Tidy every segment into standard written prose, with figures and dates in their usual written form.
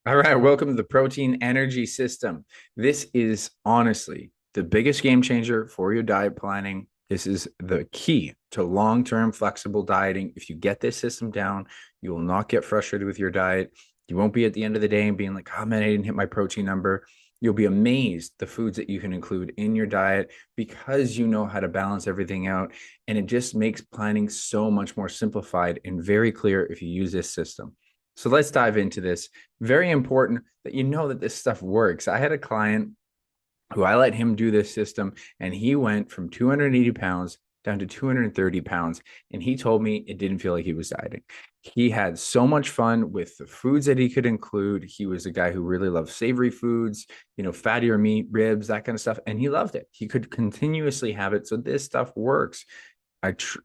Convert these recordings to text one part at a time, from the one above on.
All right, welcome to the Protein Energy System. This is honestly the biggest game changer for your diet planning. This is the key to long-term flexible dieting. If you get this system down, you will not get frustrated with your diet. You won't be at the end of the day and being like, oh man, I didn't hit my protein number. You'll be amazed the foods that you can include in your diet because you know how to balance everything out. And it just makes planning so much more simplified and very clear if you use this system. So let's dive into this. Very important that you know that this stuff works. I had a client who I let him do this system, and he went from 280 pounds down to 230 pounds. And he told me it didn't feel like he was dieting. He had so much fun with the foods that he could include. He was a guy who really loved savory foods, fattier meat, ribs, that kind of stuff. And he loved it. He could continuously have it. So this stuff works.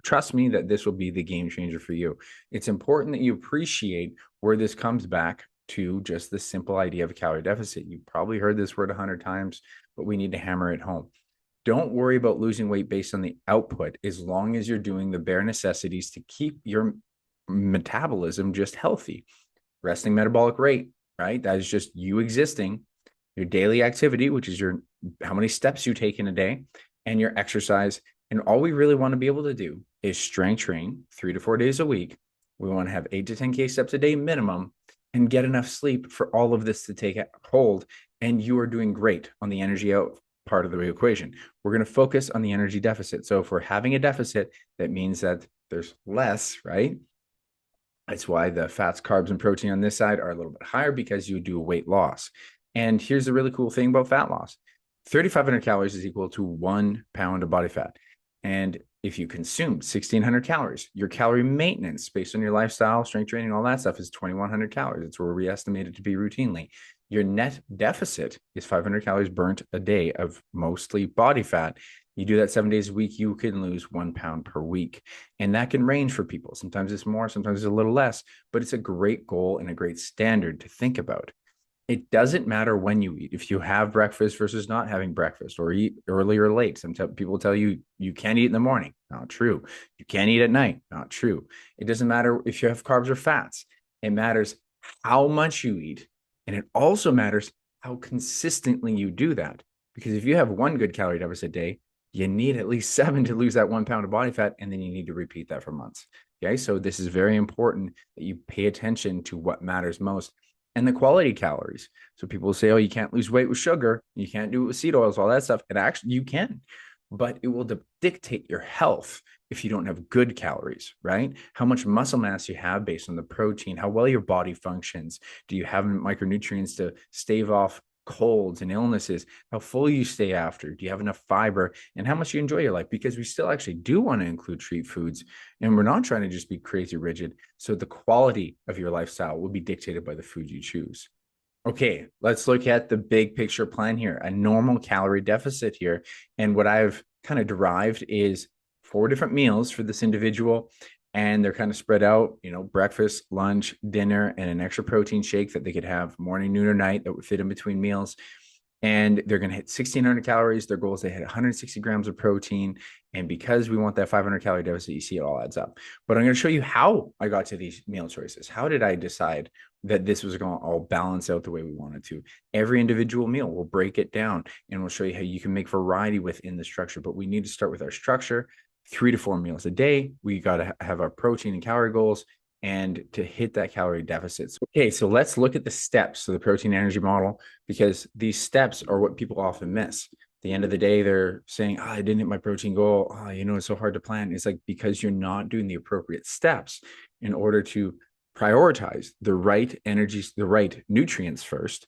Trust me that this will be the game changer for you. It's important that you appreciate where this comes back to just the simple idea of a calorie deficit. You've probably heard this word 100 times, but we need to hammer it home. Don't worry about losing weight based on the output as long as you're doing the bare necessities to keep your metabolism just healthy. Resting metabolic rate, right? That is just you existing, your daily activity, which is your how many steps you take in a day, and your exercise. And all we really want to be able to do is strength train 3 to 4 days a week. We want to have 8 to 10K steps a day minimum and get enough sleep for all of this to take hold. And you are doing great on the energy out part of the equation. We're going to focus on the energy deficit. So if we're having a deficit, that means that there's less, right? That's why the fats, carbs, and protein on this side are a little bit higher because you do a weight loss. And here's the really cool thing about fat loss. 3,500 calories is equal to 1 pound of body fat. And if you consume 1,600 calories, your calorie maintenance based on your lifestyle, strength training, all that stuff is 2,100 calories. It's where we estimate it to be routinely. Your net deficit is 500 calories burnt a day of mostly body fat. You do that 7 days a week, you can lose 1 pound per week. And that can range for people. Sometimes it's more, sometimes it's a little less, but it's a great goal and a great standard to think about. It doesn't matter when you eat. If you have breakfast versus not having breakfast or eat early or late. Some people tell you you can't eat in the morning. Not true. You can't eat at night. Not true. It doesn't matter if you have carbs or fats. It matters how much you eat. And it also matters how consistently you do that. Because if you have one good calorie deficit day, you need at least 7 to lose that 1 pound of body fat. And then you need to repeat that for months. Okay. So this is very important that you pay attention to what matters most and the quality calories. So people say, oh, you can't lose weight with sugar. You can't do it with seed oils, all that stuff. And actually, you can, but it will dictate your health if you don't have good calories, right? How much muscle mass you have based on the protein, how well your body functions. Do you have micronutrients to stave off colds and illnesses, how full you stay after, do you have enough fiber, and how much you enjoy your life? Because we still actually do want to include treat foods, and we're not trying to just be crazy rigid. So the quality of your lifestyle will be dictated by the food you choose. Okay, let's look at the big picture plan here, a normal calorie deficit here. And what I've kind of derived is 4 different meals for this individual. And they're kind of spread out, breakfast, lunch, dinner, and an extra protein shake that they could have morning, noon, or night that would fit in between meals. And they're going to hit 1,600 calories. Their goal is to hit 160 grams of protein. And because we want that 500 calorie deficit, you see it all adds up. But I'm going to show you how I got to these meal choices. How did I decide that this was going to all balance out the way we wanted to? Every individual meal, we'll break it down and we'll show you how you can make variety within the structure. But we need to start with our structure. 3 to 4 meals a day. We got to have our protein and calorie goals and to hit that calorie deficit. Okay, so let's look at the steps of the protein energy model, because these steps are what people often miss. At the end of the day, they're saying, oh, I didn't hit my protein goal. Oh, it's so hard to plan. It's like because you're not doing the appropriate steps in order to prioritize the right energies, the right nutrients first,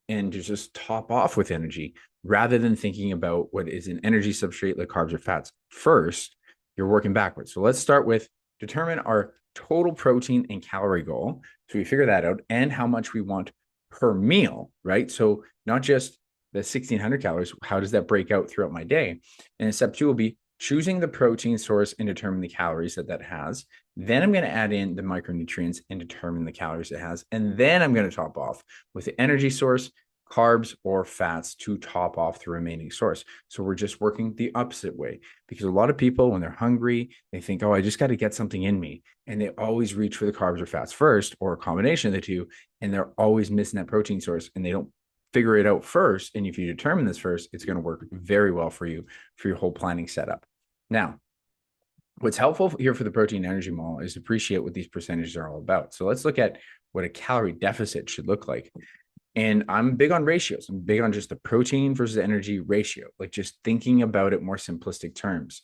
and to just top off with energy rather than thinking about what is an energy substrate like carbs or fats first. You're working backwards. So let's start with determine our total protein and calorie goal. So we figure that out and how much we want per meal, right? So not just the 1,600 calories, how does that break out throughout my day? And step 2 will be choosing the protein source and determine the calories that has. Then I'm going to add in the micronutrients and determine the calories it has. And then I'm going to top off with the energy source, carbs or fats to top off the remaining source. So we're just working the opposite way, because a lot of people, when they're hungry, they think, oh, I just got to get something in me. And they always reach for the carbs or fats first, or a combination of the two. And they're always missing that protein source, and they don't figure it out first. And if you determine this first, it's going to work very well for you for your whole planning setup. Now, what's helpful here for the protein energy model is appreciate what these percentages are all about. So let's look at what a calorie deficit should look like. And I'm big on ratios. I'm big on just the protein versus energy ratio, like just thinking about it more simplistic terms.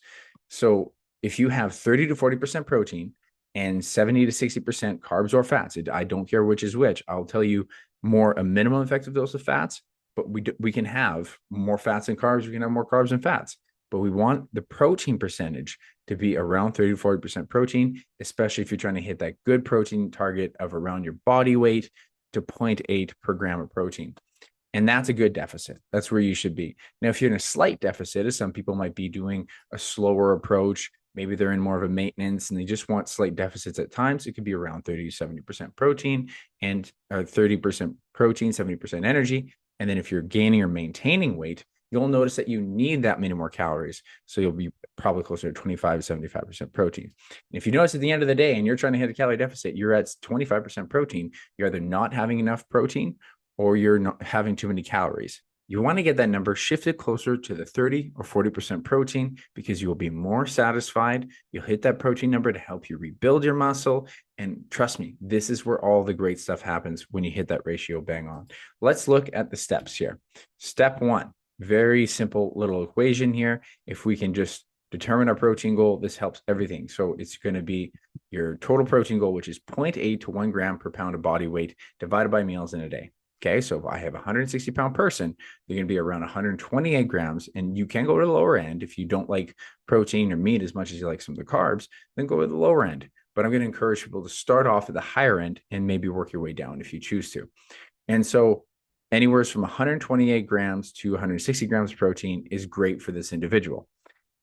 So if you have 30 to 40% protein and 70 to 60% carbs or fats, I don't care which is which. I'll tell you more a minimum effective dose of fats, but we can have more fats and carbs. We can have more carbs and fats, but we want the protein percentage to be around 30 to 40% protein, especially if you're trying to hit that good protein target of around your body weight to 0.8 per gram of protein. And that's a good deficit. That's where you should be. Now, if you're in a slight deficit, as some people might be doing a slower approach, maybe they're in more of a maintenance and they just want slight deficits at times, it could be around 30 to 70% protein and 30% protein, 70% energy. And then if you're gaining or maintaining weight, you'll notice that you need that many more calories. So you'll be probably closer to 25 to 75% protein. And if you notice at the end of the day and you're trying to hit a calorie deficit, you're at 25% protein, you're either not having enough protein or you're not having too many calories. You want to get that number shifted closer to the 30 or 40% protein, because you will be more satisfied. You'll hit that protein number to help you rebuild your muscle. And trust me, this is where all the great stuff happens when you hit that ratio bang on. Let's look at the steps here. Step one, very simple little equation here. If we can just determine our protein goal, this helps everything. So it's going to be your total protein goal, which is 0.8 to 1 gram per pound of body weight divided by meals in a day. Okay, so if I have a 160-pound person, they're going to be around 128 grams, and you can go to the lower end if you don't like protein or meat as much as you like some of the carbs, then go to the lower end. But I'm going to encourage people to start off at the higher end and maybe work your way down if you choose to. And so anywhere from 128 grams to 160 grams of protein is great for this individual.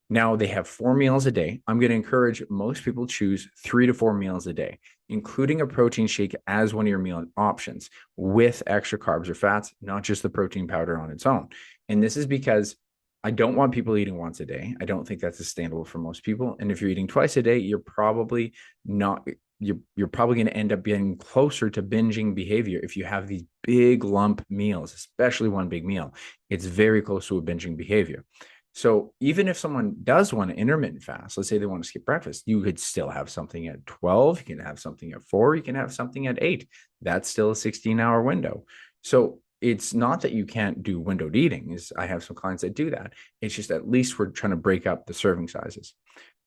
Now they have 4 meals a day. I'm going to encourage most people choose 3 to 4 meals a day, including a protein shake as one of your meal options with extra carbs or fats, not just the protein powder on its own. And this is because I don't want people eating once a day. I don't think that's sustainable for most people. And if you're eating twice a day, you're probably not, you're probably going to end up getting closer to binging behavior. If you have these big lump meals, especially one big meal, it's very close to a binging behavior. So even if someone does want to intermittent fast, let's say they want to skip breakfast, you could still have something at 12, you can have something at 4, you can have something at 8. That's still a 16-hour window. So it's not that you can't do windowed eating. I have some clients that do that. It's just at least we're trying to break up the serving sizes.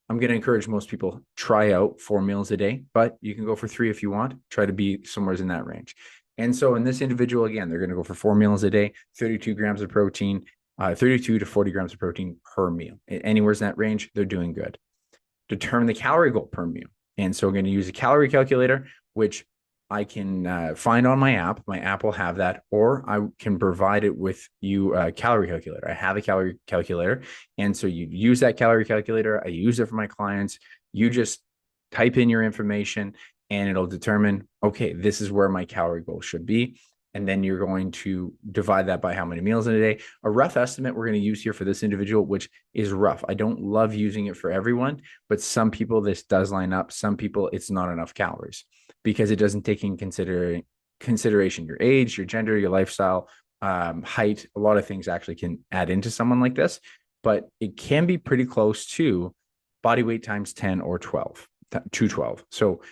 I'm going to encourage most people try out 4 meals a day, but you can go for 3 if you want. Try to be somewhere in that range. And so in this individual, again, they're going to go for 4 meals a day, 32 grams of protein, 32 to 40 grams of protein per meal. Anywhere in that range, they're doing good. Determine the calorie goal per meal. And so we're going to use a calorie calculator, which I can find on my app. My app will have that, or I can provide it with you a calorie calculator. I have a calorie calculator. And so you use that calorie calculator. I use it for my clients. You just type in your information and it'll determine, okay, this is where my calorie goal should be. And then you're going to divide that by how many meals in a day. A rough estimate we're going to use here for this individual, which is rough. I don't love using it for everyone, but some people this does line up. Some people it's not enough calories because it doesn't take in consideration your age, your gender, your lifestyle, height. A lot of things actually can add into someone like this, but it can be pretty close to body weight times 10 or 12, 212. So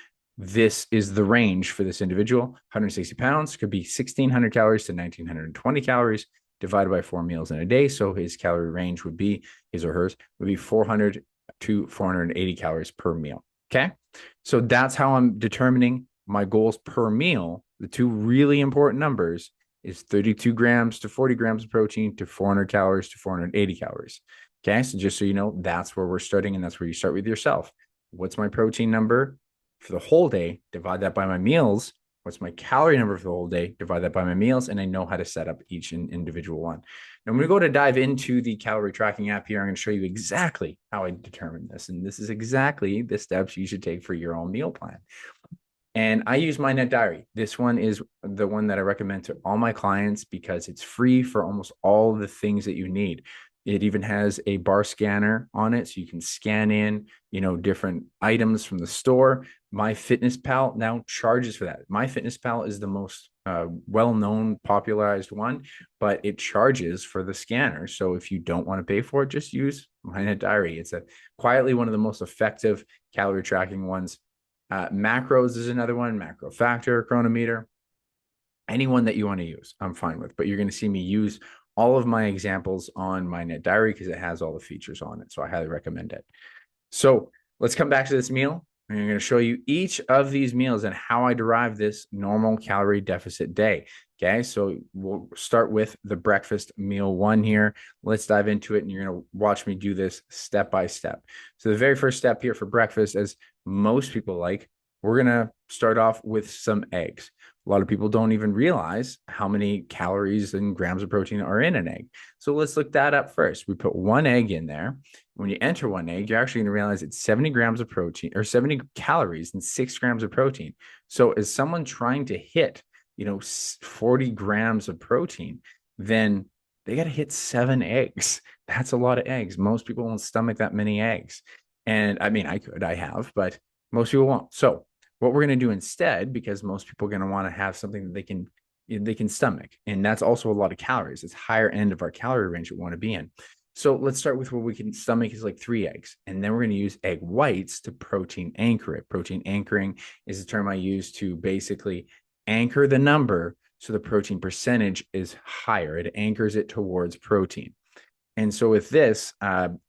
this is the range for this individual. 160 pounds could be 1,600 calories to 1,920 calories divided by 4 meals in a day. So his calorie range would be, his or hers, would be 400 to 480 calories per meal. Okay. So that's how I'm determining my goals per meal. The two really important numbers is 32 grams to 40 grams of protein to 400 calories to 480 calories. Okay. So just so you know, that's where we're starting, and that's where you start with yourself. What's my protein number for the whole day? Divide that by my meals. What's my calorie number for the whole day? Divide that by my meals. And I know how to set up each individual one. Now, I'm going to go to dive into the calorie tracking app here. I'm going to show you exactly how I determine this. And this is exactly the steps you should take for your own meal plan. And I use my Net Diary. This one is the one that I recommend to all my clients because it's free for almost all the things that you need. It even has a bar scanner on it, so you can scan in, different items from the store. MyFitnessPal now charges for that. MyFitnessPal is the most well-known, popularized one, but it charges for the scanner. So if you don't want to pay for it, just use MyNet Diary. It's quietly one of the most effective calorie tracking ones. Macros is another one, macro factor, chronometer, anyone that you want to use, I'm fine with. But you're going to see me use all of my examples on my Net Diary because it has all the features on it. So I highly recommend it. So let's come back to this meal. I'm going to show you each of these meals and how I derive this normal calorie deficit day. Okay, so we'll start with the breakfast meal one here. Let's dive into it, and you're going to watch me do this step by step. So the very first step here for breakfast, as most people like, we're going to start off with some eggs. A lot of people don't even realize how many calories and grams of protein are in an egg. So let's look that up first. We put one egg in there. When you enter one egg, you're actually going to realize it's 70 grams of protein or 70 calories and 6 grams of protein. So as someone trying to hit, 40 grams of protein, then they got to hit 7 eggs. That's a lot of eggs. Most people won't stomach that many eggs. And I mean, I have, but most people won't. So what we're going to do instead, because most people are going to want to have something that they can stomach, and that's also a lot of calories. It's higher end of our calorie range we want to be in. So let's start with what we can stomach is like 3 eggs. And then we're going to use egg whites to protein anchor it. Protein anchoring is the term I use to basically anchor the number so the protein percentage is higher. It anchors it towards protein. And so with this,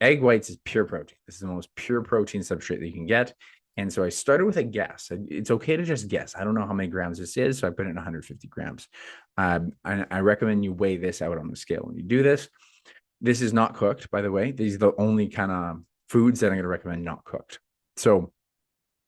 egg whites is pure protein. This is the most pure protein substrate that you can get. And so I started with a guess. It's okay to just guess. I don't know how many grams this is, so I put it in 150 grams. And I recommend you weigh this out on the scale when you do this. This is not cooked, by the way. These are the only kind of foods that I'm going to recommend not cooked. So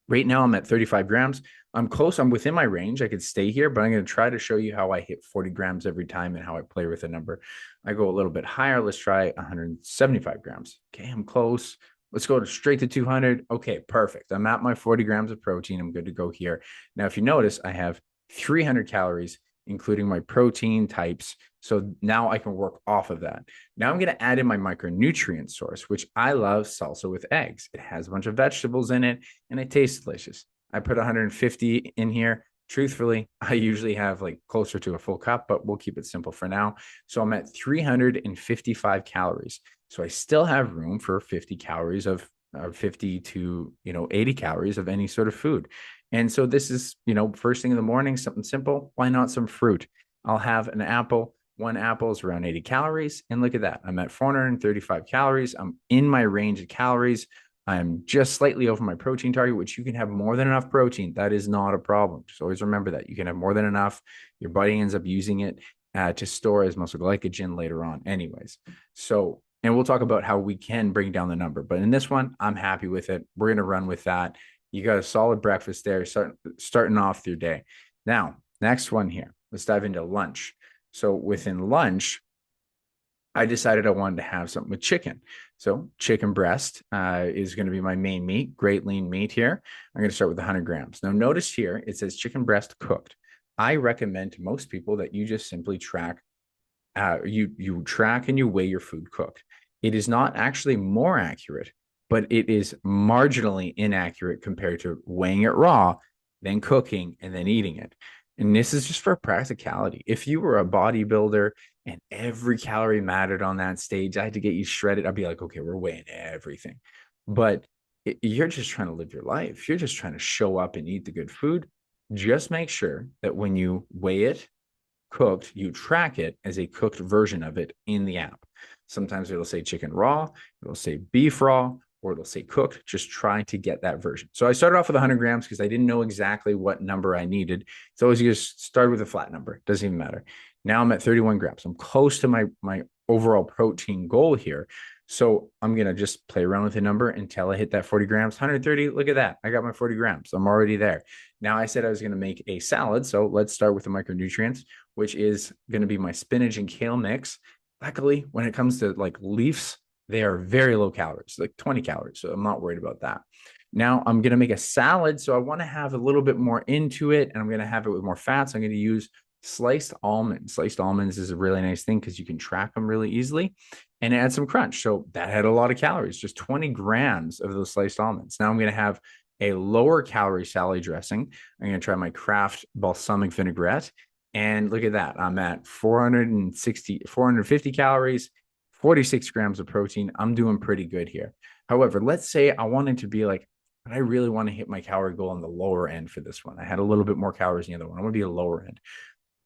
right now I'm at 35 grams. I'm close. I'm within my range. I could stay here, but I'm going to try to show you how I hit 40 grams every time and how I play with a number. I go a little bit higher. Let's try 175 grams. Okay, I'm close. Let's go straight to 200. Okay, perfect. I'm at my 40 grams of protein. I'm good to go here. Now, if you notice, I have 300 calories, including my protein types. So now I can work off of that. Now I'm going to add in my micronutrient source, which I love salsa with eggs. It has a bunch of vegetables in it and it tastes delicious. I put 150 in here. Truthfully, I usually have like closer to a full cup, but we'll keep it simple for now. So I'm at 355 calories. So I still have room for 50 calories of 50 to 80 calories of any sort of food. And so this is, first thing in the morning, something simple. Why not some fruit? I'll have an apple. One apple is around 80 calories. And look at that. I'm at 435 calories. I'm in my range of calories. I'm just slightly over my protein target, which you can have more than enough protein. That is not a problem. Just always remember that you can have more than enough. Your body ends up using it to store as muscle glycogen later on anyways. So, and we'll talk about how we can bring down the number. But in this one, I'm happy with it. We're going to run with that. You got a solid breakfast there, starting off your day. Now, next one here. Let's dive into lunch. So within lunch, I decided I wanted to have something with chicken. So chicken breast is going to be my main meat, great lean meat here. I'm going to start with 100 grams. Now notice here, it says chicken breast cooked. I recommend to most people that you just simply track, you track and you weigh your food cooked. It is not actually more accurate, but it is marginally inaccurate compared to weighing it raw, then cooking, and then eating it. And this is just for practicality. If you were a bodybuilder and every calorie mattered on that stage, I had to get you shredded, I'd be like, okay, we're weighing everything. But you're just trying to live your life. You're just trying to show up and eat the good food. Just make sure that when you weigh it cooked, you track it as a cooked version of it in the app. Sometimes it'll say chicken raw, it'll say beef raw, or it'll say cooked. Just try to get that version. So I started off with 100 grams because I didn't know exactly what number I needed. It's always you just start with a flat number. Doesn't even matter. Now I'm at 31 grams. I'm close to my overall protein goal here. So I'm going to just play around with the number until I hit that 40 grams, 130. Look at that. I got my 40 grams. I'm already there. Now I said I was going to make a salad. So let's start with the micronutrients, which is going to be my spinach and kale mix. Luckily, when it comes to like leaves, they are very low calories, like 20 calories. So I'm not worried about that. Now I'm going to make a salad. So I want to have a little bit more into it, and I'm going to have it with more fats. I'm going to use sliced almonds. Sliced almonds is a really nice thing because you can track them really easily and add some crunch. So that had a lot of calories, just 20 grams of those sliced almonds. Now I'm going to have a lower calorie salad dressing. I'm going to try my Kraft balsamic vinaigrette. And look at that. I'm at 450 calories, 46 grams of protein. I'm doing pretty good here. However, let's say I wanted to be like, but I really want to hit my calorie goal on the lower end for this one. I had a little bit more calories in the other one. I want to be a lower end.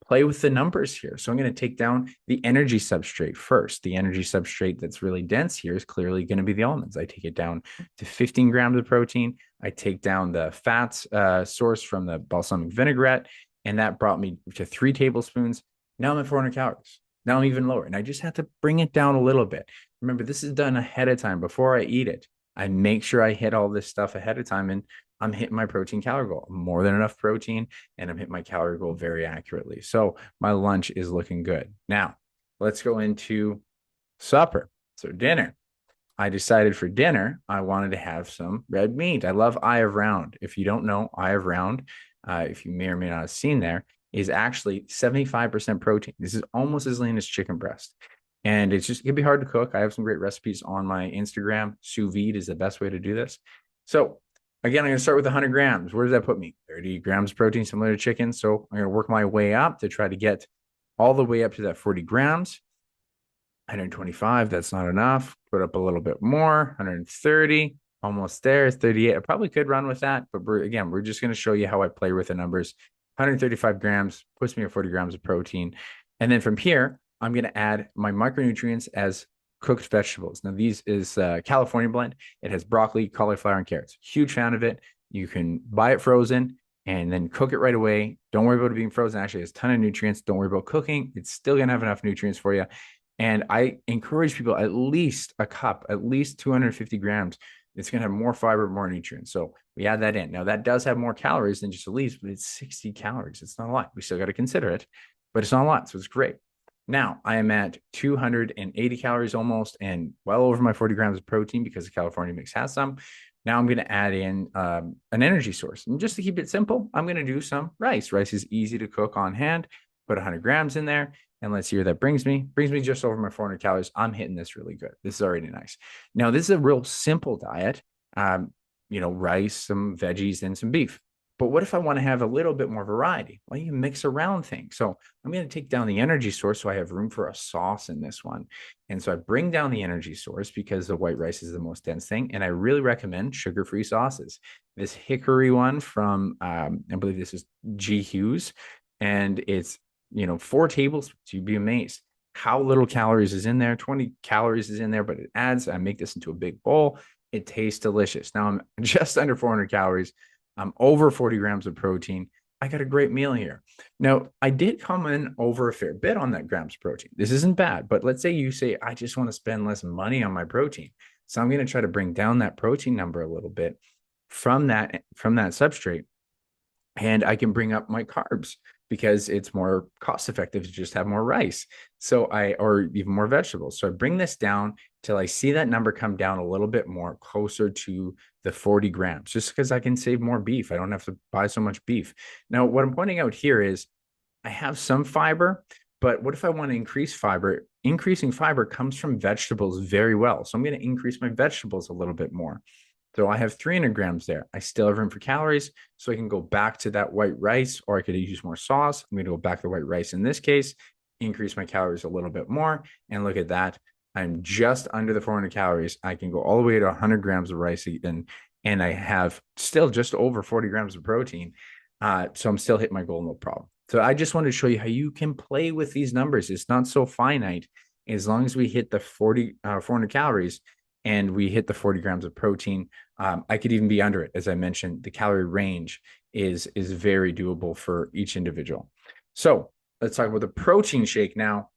Play with the numbers here. So I'm going to take down the energy substrate first. The energy substrate that's really dense here is clearly going to be the almonds. I take it down to 15 grams of protein. I take down the fats source from the balsamic vinaigrette, and that brought me to 3 tablespoons. Now I'm at 400 calories. Now I'm even lower, and I just have to bring it down a little bit. Remember, this is done ahead of time before I eat it. I make sure I hit all this stuff ahead of time, and I'm hitting my protein calorie goal. More than enough protein, and I'm hitting my calorie goal very accurately. So my lunch is looking good. Now, let's go into supper. So dinner. I decided for dinner, I wanted to have some red meat. I love Eye of Round. If you don't know, Eye of Round, if you may or may not have seen there, is actually 75% protein. This is almost as lean as chicken breast. And it's just, it can be hard to cook. I have some great recipes on my Instagram. Sous vide is the best way to do this. So again, I'm going to start with 100 grams. Where does that put me? 30 grams of protein, similar to chicken. So I'm going to work my way up to try to get all the way up to that 40 grams. 125, that's not enough. Put up a little bit more. 130, almost there. 38. I probably could run with that, but we're just going to show you how I play with the numbers. 135 grams puts me at 40 grams of protein. And then from here, I'm going to add my micronutrients as cooked vegetables. Now, these is California blend. It has broccoli, cauliflower, and carrots. Huge fan of it. You can buy it frozen and then cook it right away. Don't worry about it being frozen. Actually, it has a ton of nutrients. Don't worry about cooking. It's still going to have enough nutrients for you. And I encourage people at least a cup, at least 250 grams. It's going to have more fiber, more nutrients. So we add that in. Now, that does have more calories than just a leaf, but it's 60 calories. It's not a lot. We still got to consider it, but it's not a lot. So it's great. Now I am at 280 calories almost, and well over my 40 grams of protein because the California mix has some. Now I'm going to add in an energy source. And just to keep it simple, I'm going to do some rice. Rice is easy to cook on hand. Put 100 grams in there. And let's see where that brings me. Brings me just over my 400 calories. I'm hitting this really good. This is already nice. Now, this is a real simple diet. Rice, some veggies, and some beef. But what if I want to have a little bit more variety? Well, you mix around things. So I'm going to take down the energy source so I have room for a sauce in this one. And so I bring down the energy source because the white rice is the most dense thing. And I really recommend sugar-free sauces. This hickory one from, I believe this is G. Hughes, and it's 4 tablespoons. You'd be amazed how little calories is in there. 20 calories is in there, but it adds. I make this into a big bowl. It tastes delicious. Now I'm just under 400 calories. I'm over 40 grams of protein. I got a great meal here. Now, I did come in over a fair bit on that grams of protein. This isn't bad, but let's say you say, I just want to spend less money on my protein. So I'm going to try to bring down that protein number a little bit from that substrate. And I can bring up my carbs because it's more cost effective to just have more rice. Or even more vegetables. So I bring this down till I see that number come down a little bit more closer to the 40 grams, just because I can save more beef. I don't have to buy so much beef. Now, what I'm pointing out here is I have some fiber, but what if I want to increase fiber? Increasing fiber comes from vegetables very well. So I'm going to increase my vegetables a little bit more. So I have 300 grams there. I still have room for calories, so I can go back to that white rice, or I could use more sauce. I'm going to go back to white rice in this case, increase my calories a little bit more. And look at that. I'm just under the 400 calories. I can go all the way to 100 grams of rice and I have still just over 40 grams of protein. So I'm still hitting my goal, no problem. So I just wanted to show you how you can play with these numbers. It's not so finite. As long as we hit the 400 calories and we hit the 40 grams of protein, I could even be under it. As I mentioned, the calorie range is very doable for each individual. So let's talk about the protein shake now.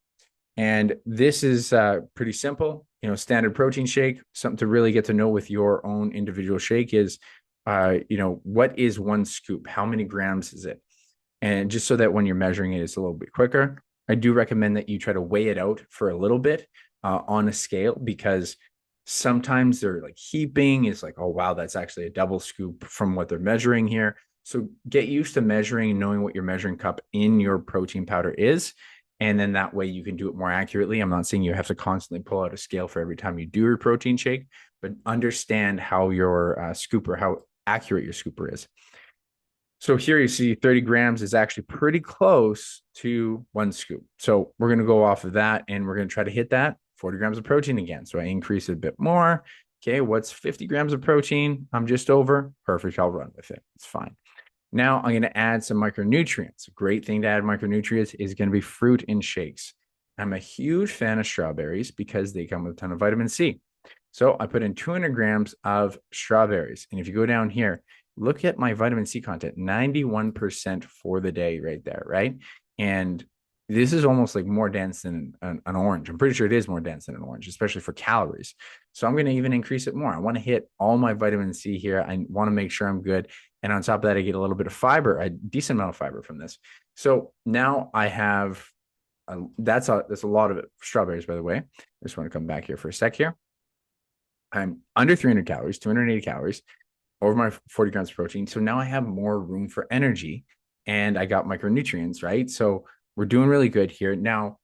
And this is pretty simple, standard protein shake. Something to really get to know with your own individual shake is, what is 1 scoop? How many grams is it? And just so that when you're measuring it, it's a little bit quicker. I do recommend that you try to weigh it out for a little bit on a scale, because Sometimes they're like heaping. It's like, oh, wow, that's actually a double scoop from what they're measuring here. So get used to measuring and knowing what your measuring cup in your protein powder is. And then that way you can do it more accurately. I'm not saying you have to constantly pull out a scale for every time you do your protein shake, but understand how your scooper, how accurate your scooper is. So here you see 30 grams is actually pretty close to one scoop. So we're going to go off of that and we're going to try to hit that 40 grams of protein again. So I increase it a bit more. Okay, what's 50 grams of protein? I'm just over. Perfect. I'll run with it. It's fine. Now I'm going to add some micronutrients. A great thing to add micronutrients is going to be fruit in shakes. I'm a huge fan of strawberries because they come with a ton of vitamin C. So I put in 200 grams of strawberries. And if you go down here, look at my vitamin C content, 91% for the day right there, right? And this is almost like more dense than an orange. I'm pretty sure it is more dense than an orange, especially for calories. So I'm going to even increase it more. I want to hit all my vitamin C here. I want to make sure I'm good. And on top of that, I get a little bit of fiber, a decent amount of fiber from this. So now I have that's a lot of strawberries, by the way. I just want to come back here for a sec here. I'm under 300 calories, 280 calories over my 40 grams of protein. So now I have more room for energy and I got micronutrients, right? So we're doing really good here. Now,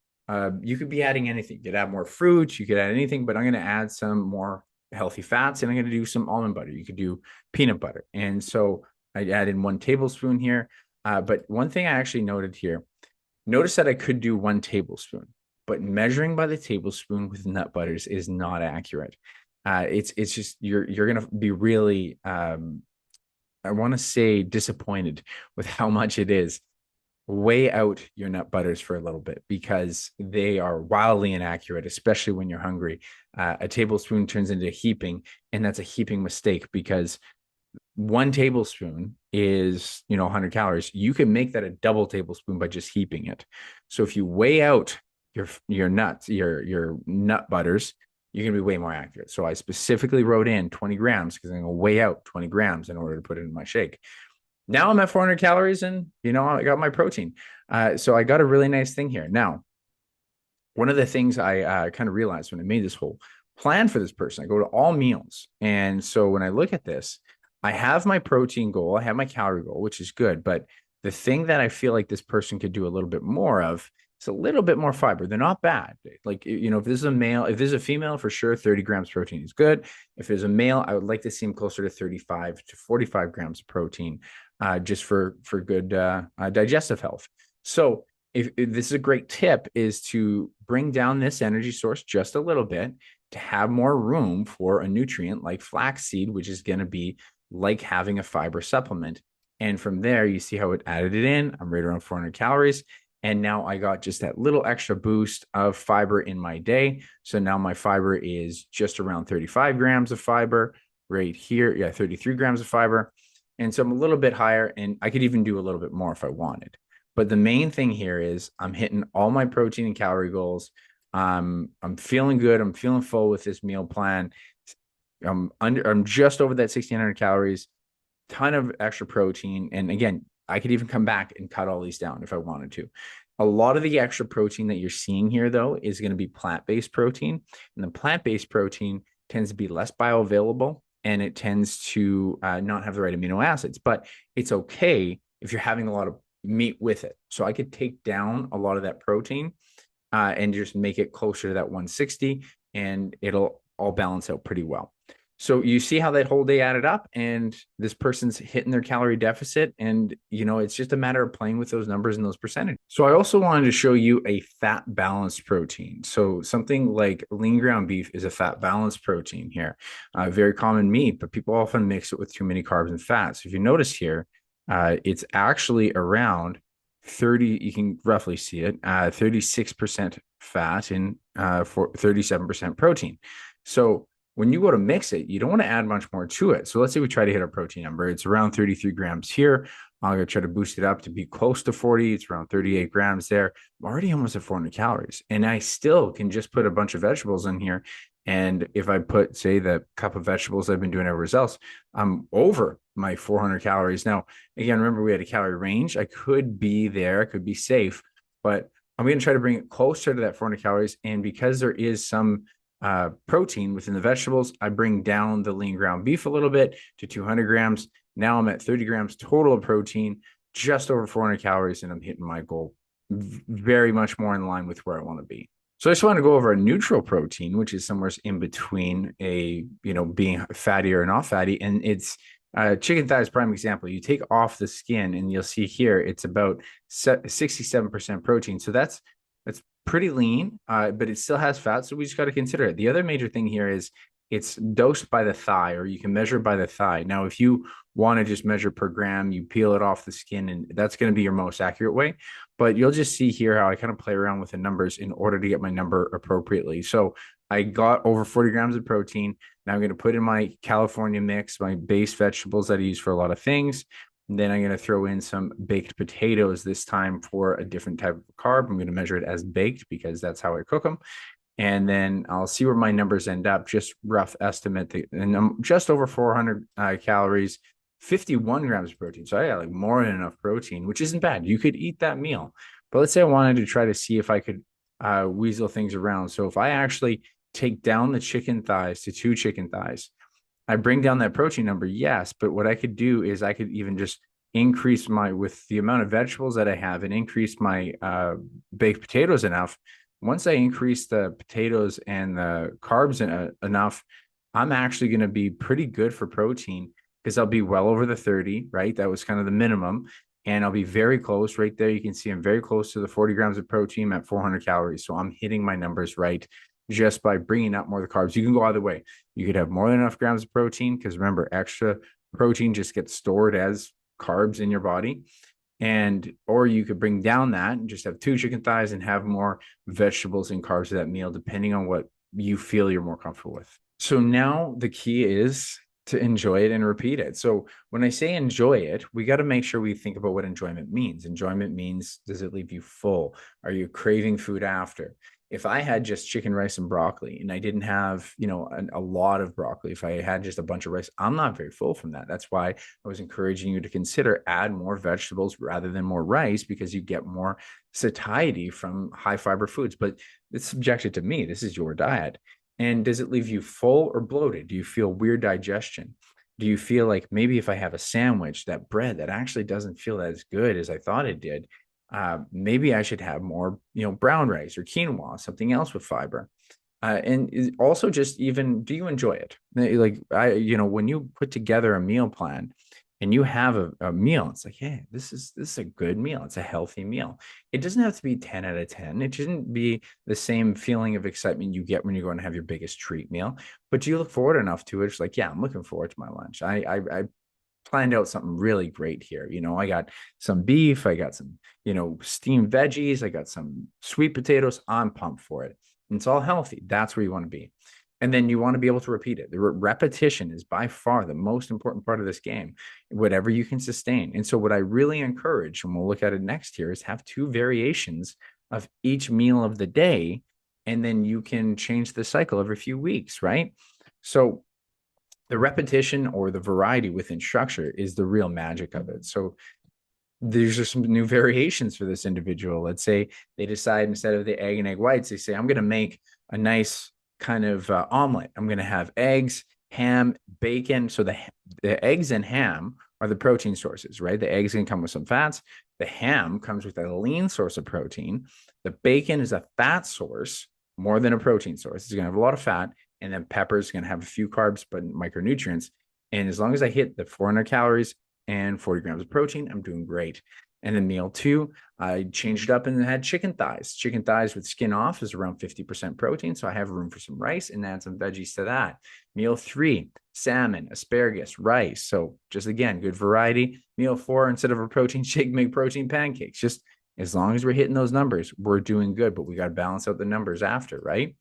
you could be adding anything. You could add more fruits, you could add anything, but I'm going to add some more healthy fats and I'm going to do some almond butter. You could do peanut butter. And so I added 1 tablespoon here. But one thing I actually noted here, notice that I could do 1 tablespoon, but measuring by the tablespoon with nut butters is not accurate. It's just you're gonna be really I want to say disappointed with how much it is. Weigh out your nut butters for a little bit because they are wildly inaccurate, especially when you're hungry. A tablespoon turns into heaping, and that's a heaping mistake because 1 tablespoon is 100 calories. You can make that a double tablespoon by just heaping it. So if you weigh out your nuts, your nut butters, you're gonna be way more accurate. So I specifically wrote in 20 grams because I'm gonna weigh out 20 grams in order to put it in my shake. Now I'm at 400 calories and I got my protein. So I got a really nice thing here. Now, one of the things I kind of realized when I made this whole plan for this person, I go to all meals. And so when I look at this, I have my protein goal, I have my calorie goal, which is good. But the thing that I feel like this person could do a little bit more of is a little bit more fiber. They're not bad. Like, if this is a male, if this is a female, for sure, 30 grams protein is good. If it's a male, I would like to see him closer to 35 to 45 grams of protein, just for good digestive health. So if this is a great tip, is to bring down this energy source just a little bit to have more room for a nutrient like flaxseed, which is going to be like having a fiber supplement. And from there, you see how it added it in. I'm right around 400 calories. And now I got just that little extra boost of fiber in my day. So now my fiber is just around 35 grams of fiber right here. Yeah, 33 grams of fiber. And so I'm a little bit higher, and I could even do a little bit more if I wanted. But the main thing here is I'm hitting all my protein and calorie goals. I'm feeling good. I'm feeling full with this meal plan. I'm just over that 1,600 calories, ton of extra protein. And again, I could even come back and cut all these down if I wanted to. A lot of the extra protein that you're seeing here, though, is going to be plant-based protein. And the plant-based protein tends to be less bioavailable and it tends to not have the right amino acids. But it's okay if you're having a lot of meat with it. So I could take down a lot of that protein and just make it closer to that 160, and it'll all balance out pretty well. So you see how that whole day added up, and this person's hitting their calorie deficit, and it's just a matter of playing with those numbers and those percentages. So I also wanted to show you a fat balanced protein. So something like lean ground beef is a fat balanced protein here, very common meat, but people often mix it with too many carbs and fats. So if you notice here, it's actually around 30, you can roughly see it, 36% fat and for 37% protein. So when you go to mix it, you don't want to add much more to it. So let's say we try to hit our protein number. It's around 33 grams here. I'm going to try to boost it up to be close to 40. It's around 38 grams there. I'm already almost at 400 calories. And I still can just put a bunch of vegetables in here. And if I put, say, the cup of vegetables I've been doing everywhere else, I'm over my 400 calories. Now, again, remember we had a calorie range. I could be there. I could be safe. But I'm going to try to bring it closer to that 400 calories. And because there is some protein within the vegetables. I bring down the lean ground beef a little bit to 200 grams. Now I'm at 30 grams total of protein, just over 400 calories, and I'm hitting my goal very much more in line with where I want to be. So I just want to go over a neutral protein, which is somewhere in between a, being fatty or not fatty. And it's chicken thigh is prime example. You take off the skin and you'll see here, it's about 67% protein. So that's pretty lean, but it still has fat. So we just got to consider it. The other major thing here is it's dosed by the thigh, or you can measure by the thigh. Now, if you want to just measure per gram, you peel it off the skin, and that's going to be your most accurate way. But you'll just see here how I kind of play around with the numbers in order to get my number appropriately. So I got over 40 grams of protein. Now I'm going to put in my California mix, my base vegetables that I use for a lot of things. And then I'm going to throw in some baked potatoes this time for a different type of carb. I'm going to measure it as baked because that's how I cook them. And then I'll see where my numbers end up, just rough estimate. And I'm just over 400 calories, 51 grams of protein. So I got like more than enough protein, which isn't bad. You could eat that meal. But let's say I wanted to try to see if I could weasel things around. So if I actually take down the chicken thighs to 2 chicken thighs, I bring down that protein number, yes. But what I could do is I could even just increase with the amount of vegetables that I have and increase my baked potatoes enough. Once I increase the potatoes and the carbs enough, I'm actually going to be pretty good for protein because I'll be well over the 30, right? That was kind of the minimum. And I'll be very close right there. You can see I'm very close to the 40 grams of protein at 400 calories. So I'm hitting my numbers right just by bringing up more of the carbs. You can go either way. You could have more than enough grams of protein because remember, extra protein just gets stored as carbs in your body. Or you could bring down that and just have 2 chicken thighs and have more vegetables and carbs to that meal, depending on what you feel you're more comfortable with. So now the key is to enjoy it and repeat it. So when I say enjoy it, we got to make sure we think about what enjoyment means. Enjoyment means, does it leave you full? Are you craving food after? If I had just chicken, rice, and broccoli, and I didn't have, a lot of broccoli, if I had just a bunch of rice, I'm not very full from that. That's why I was encouraging you to consider add more vegetables rather than more rice, because you get more satiety from high fiber foods. But it's subjected to me. This is your diet. And does it leave you full or bloated? Do you feel weird digestion? Do you feel like maybe if I have a sandwich, that bread that actually doesn't feel as good as I thought it did, maybe I should have more, brown rice or quinoa, something else with fiber. And also just even, do you enjoy it? Like when you put together a meal plan and you have a meal, it's like, hey, this is a good meal. It's a healthy meal. It doesn't have to be 10 out of 10. It shouldn't be the same feeling of excitement you get when you're going to have your biggest treat meal, but you look forward enough to it. It's like, yeah, I'm looking forward to my lunch. I planned out something really great here. I got some beef, I got some, steamed veggies, I got some sweet potatoes. I'm pumped for it. And it's all healthy. That's where you want to be. And then you want to be able to repeat it. The repetition is by far the most important part of this game, whatever you can sustain. And so what I really encourage, and we'll look at it next here, is have 2 variations of each meal of the day. And then you can change the cycle every few weeks, right? So the repetition or the variety within structure is the real magic of it. So these are some new variations for this individual. Let's say they decide, instead of the egg and egg whites, they say, I'm going to make a nice kind of omelet. I'm going to have eggs, ham, bacon. So the eggs and ham are the protein sources, right? The eggs can come with some fats. The ham comes with a lean source of protein. The bacon is a fat source more than a protein source. It's going to have a lot of fat. And then pepper is going to have a few carbs, but micronutrients. And as long as I hit the 400 calories and 40 grams of protein, I'm doing great. And then meal 2, I changed it up and had chicken thighs. Chicken thighs with skin off is around 50% protein. So I have room for some rice and add some veggies to that. Meal 3, salmon, asparagus, rice. So just again, good variety. Meal 4, instead of a protein shake, make protein pancakes. Just as long as we're hitting those numbers, we're doing good, but we got to balance out the numbers after, right?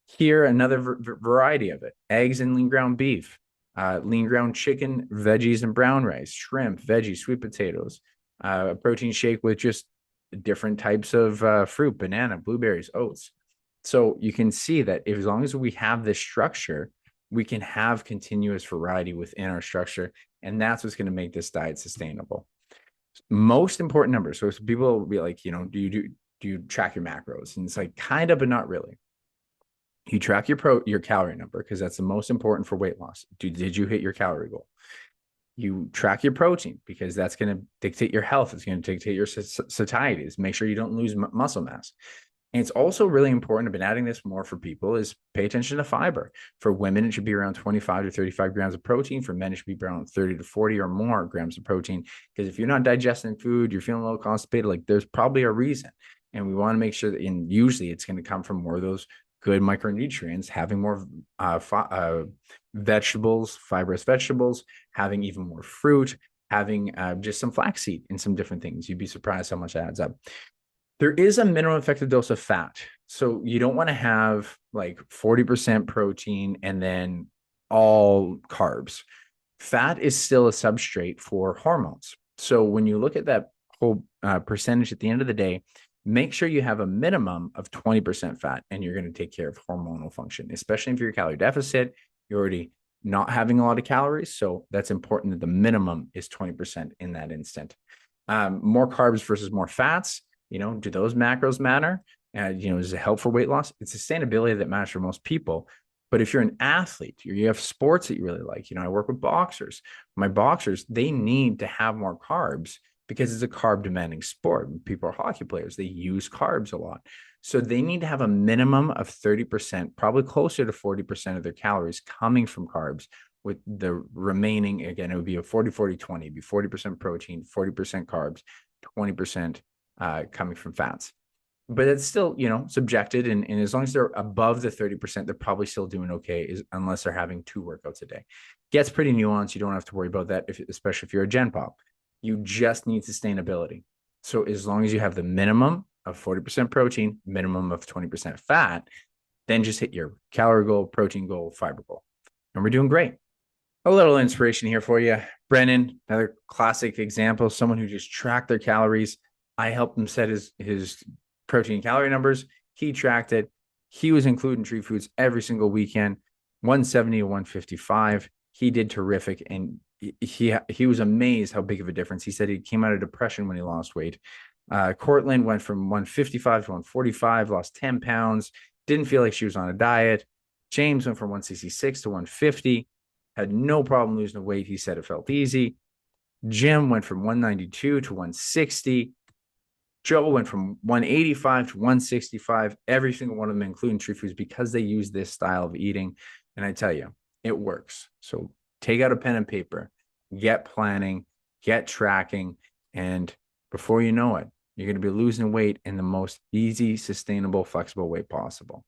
Here, another variety of it: eggs and lean ground beef, lean ground chicken, veggies and brown rice, shrimp, veggies, sweet potatoes, a protein shake with just different types of fruit, banana, blueberries, oats. So you can see that as long as we have this structure, we can have continuous variety within our structure. And that's what's going to make this diet sustainable. Most important numbers. So people will be like, do you track your macros? And it's like, kind of, but not really. You track your calorie number because that's the most important for weight loss. Did you hit your calorie goal? You track your protein because that's going to dictate your health. It's going to dictate your satiety. Make sure you don't lose muscle mass. And it's also really important. I've been adding this more for people is pay attention to fiber. For women, it should be around 25 to 35 grams of protein. For men, it should be around 30 to 40 or more grams of protein. Because if you're not digesting food, you're feeling a little constipated, like there's probably a reason. And we want to make sure that, and usually it's going to come from more of those good micronutrients, having more vegetables, fibrous vegetables, having even more fruit, having just some flaxseed and some different things. You'd be surprised how much that adds up. There is a minimum effective dose of fat. So you don't want to have like 40% protein and then all carbs. Fat is still a substrate for hormones. So when you look at that whole percentage at the end of the day, make sure you have a minimum of 20% fat and you're going to take care of hormonal function, especially if you're calorie deficit, you're already not having a lot of calories. So that's important that the minimum is 20% in that instant. More carbs versus more fats, do those macros matter? Does it help for weight loss? It's sustainability that matters for most people. But if you're an athlete, you have sports that you really like, I work with boxers. My boxers, they need to have more carbs because it's a carb demanding sport. People are hockey players, they use carbs a lot. So they need to have a minimum of 30%, probably closer to 40% of their calories coming from carbs, with the remaining, again, it would be a 40, 40, 20, it'd be 40% protein, 40% carbs, 20% coming from fats. But it's still, subjected. And as long as they're above the 30%, they're probably still doing okay, unless they're having 2 workouts a day. Gets pretty nuanced. You don't have to worry about that, especially if you're a Gen Pop. You just need sustainability. So as long as you have the minimum of 40% protein, minimum of 20% fat, then just hit your calorie goal, protein goal, fiber goal. And we're doing great. A little inspiration here for you. Brennan, another classic example, someone who just tracked their calories. I helped him set his protein calorie numbers. He tracked it. He was including Tree Foods every single weekend, 170 to 155. He did terrific. And he was amazed how big of a difference. He said he came out of depression when he lost weight. Cortland went from 155 to 145, lost 10 pounds, didn't feel like she was on a diet. James went from 166 to 150, had no problem losing the weight. He said it felt easy. Jim went from 192 to 160. Joe went from 185 to 165. Every single one of them, including Tree Foods, because they use this style of eating. And I tell you, it works. So take out a pen and paper, get planning, get tracking, and before you know it, you're going to be losing weight in the most easy, sustainable, flexible way possible.